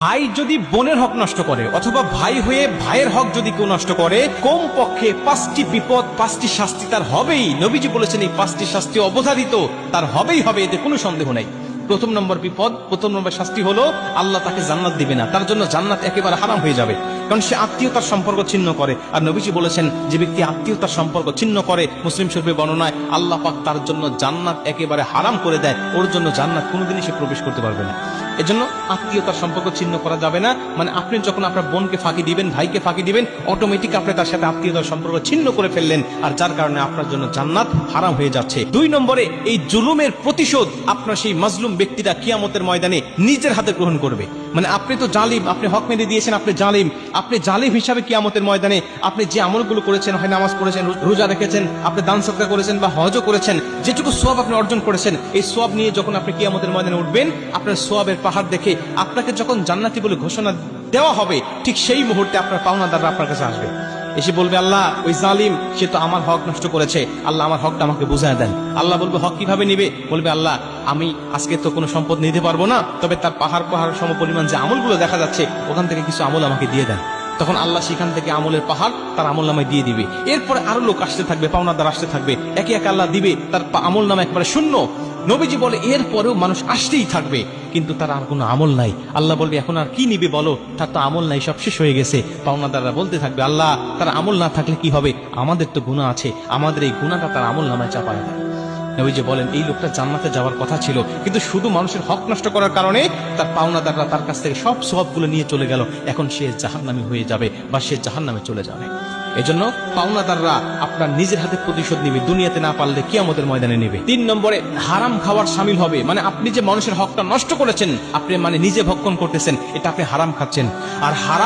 ভাই যদি বোনের হক নষ্ট করে অথবা ভাই হয়ে ভাইয়ের হক যদি কেউ নষ্ট করে, কম পক্ষে 5টি বিপদ, 5টি শাস্তি তার হবেই। নবীজি বলেছেন এই 5টি শাস্তি অবধারিত, তার হবেই হবে, এতে কোনো সন্দেহ নাই। প্রথম নম্বর বিপদ, প্রথম নম্বর শাস্তি হলো আল্লাহ তাকে জান্নাত দিবে না, তার জন্য জান্নাত একেবারে হারাম হয়ে যাবে, কারণ সে আত্মীয়তার সম্পর্ক ছিন্ন করে। আর নবীজি বলেছেন যে ব্যক্তি আত্মীয়তার সম্পর্ক ছিন্ন করে, মুসলিম শরীফে বর্ণনায় আল্লাহ পাক তার জন্য জান্নাত একেবারে হারাম করে দেয়, ওর জন্য জান্নাত কোনোদিনই সে প্রবেশ করতে পারবে না। এজন্য আত্মীয়তার সম্পর্ক ছিন্ন করা যাবে না। মানে আপনি যখন আপনার বোনকে ফাঁকি দিবেন, ভাইকে ফাঁকি দিবেন, অটোমেটিক আপনি তার সাথে আত্মীয়তার সম্পর্ক ছিন্ন করে ফেললেন, আর যার কারণে আপনার জন্য জান্নাত হারাম হয়ে যাচ্ছে। 2 নম্বরে, এই জুলুমের প্রতিশোধ আপনার সেই মাজলুম ব্যক্তিটা কিয়ামতের ময়দানে নিজের হাতে গ্রহণ করবে। মানে আপনি তো জালিম, আপনি হক মেরে দিয়েছেন, আপনি জালিম হিসাবে কিয়ামতের ময়দানে আপনি যে আমলগুলো করেছেন, হয় নামাজ পড়েছেন, রোজা রেখেছেন, আপনি দান সদকা করেছেন বা হজও করেছেন, যেটুকু সওয়াব আপনি অর্জন করেছেন, এই সওয়াব নিয়ে যখন আপনি কিয়ামতের ময়দানে উঠবেন, আপনার সওয়াবের পাহাড় দেখে আপনাকে যখন জান্নাতি বলে ঘোষণা দেওয়া হবে, ঠিক সেই মুহূর্তে আপনার পাওনাদাররা আপনার কাছে আসবে, এসে বলবে, আল্লাহ ওই জালিম সে তো আমার হক নষ্ট করেছে, আল্লাহ আমার হকটা আমাকে বুঝায় দেন। আল্লাহ বলবে, হক কিভাবে নিবে? বলবে, আল্লাহ আমি আজকে তো কোনো সম্পদ নিতে পারবো না, তবে তার পাহাড় সম পরিমাণ যে আমলগুলো দেখা যাচ্ছে ওখান থেকে কিছু আমল আমাকে দিয়ে দেন। তখন আল্লাহ সেখান থেকে আমলের পাহাড় তার আমল নামায় দিয়ে দিবে। এরপরে আরো লোক আসতে থাকবে, পাওনাদার আসতে থাকবে, একে একে আল্লাহ দিবে, তার আমল নামা একবারে শূন্য। নবীজি বলে এরপরেও মানুষ আসতেই থাকবে, কিন্তু তার আর কোনো আমল নাই। আল্লাহ বলবে, এখন আর কি নিবে বলো, তার তো আমল নাই, সব শেষ হয়ে গেছে। পাওনাদাররা বলতে থাকবে, আল্লাহ তার আমল না থাকলে কি হবে, আমাদের তো গুনাহ আছে, আমাদের এই গুনাহটা তার আমল নামায় চাপায় দেয়। নবীজি বলেন, এই লোকটা জান্নাতে যাওয়ার কথা ছিল, কিন্তু শুধু মানুষের হক নষ্ট করার কারণে তার পাওনাদাররা তার কাছ থেকে সব সওয়াবগুলো নিয়ে চলে গেল, এখন সে জাহান্নামী হয়ে যাবে বা সে জাহান্নামে চলে যাবে। এজন্য পাওনাদাররা আপনার নিজের হাতে প্রতিশোধ নিবে, দুনিয়াতে না পারলে কিয়ামতের ময়দানে নেবে। 3 নম্বরে, হারাম খাওয়ার শামিল হবে। মানে আপনি যে মানুষের হকটা নষ্ট করেছেন, আপনি মানে নিজে ভক্ষণ করতেছেন, এটা আপনি হারাম খাচ্ছেন। আর হারাম